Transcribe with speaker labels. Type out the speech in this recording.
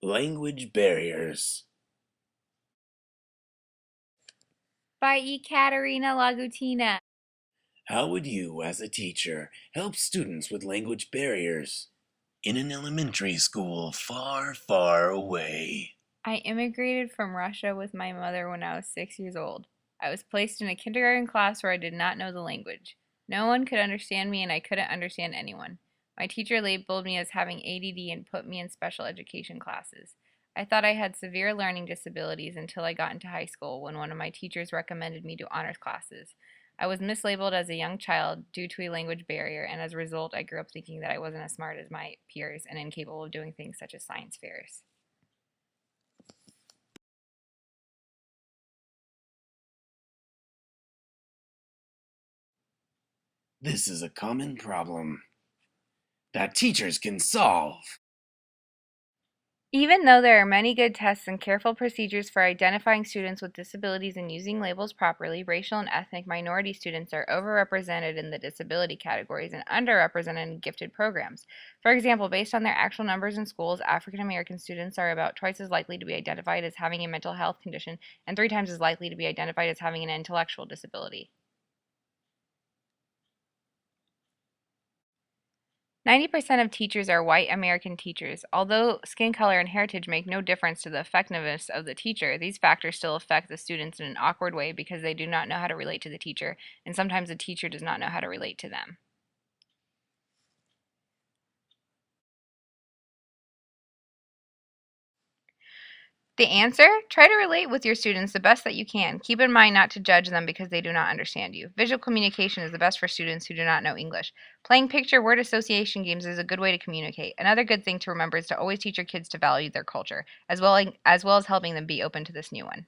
Speaker 1: Language barriers.
Speaker 2: By Ekaterina Lagutina.
Speaker 1: How would you, as a teacher, help students with language barriers in an elementary school far, far away?
Speaker 2: I immigrated from Russia with my mother when I was 6 years old. I was placed in a kindergarten class where I did not know the language. No one could understand me, and I couldn't understand anyone. My teacher labeled me as having ADD and put me in special education classes. I thought I had severe learning disabilities until I got into high school when one of my teachers recommended me to honors classes. I was mislabeled as a young child due to a language barrier, and as a result, I grew up thinking that I wasn't as smart as my peers and incapable of doing things such as science fairs.
Speaker 1: This is a common problem that teachers can solve.
Speaker 2: Even though there are many good tests and careful procedures for identifying students with disabilities and using labels properly, racial and ethnic minority students are overrepresented in the disability categories and underrepresented in gifted programs. For example, based on their actual numbers in schools, African American students are about twice as likely to be identified as having a mental health condition and 3 times as likely to be identified as having an intellectual disability. 90% of teachers are white American teachers. Although skin color and heritage make no difference to the effectiveness of the teacher, these factors still affect the students in an awkward way because they do not know how to relate to the teacher, and sometimes the teacher does not know how to relate to them. The answer? Try to relate with your students the best that you can. Keep in mind not to judge them because they do not understand you. Visual communication is the best for students who do not know English. Playing picture word association games is a good way to communicate. Another good thing to remember is to always teach your kids to value their culture, as well as helping them be open to this new one.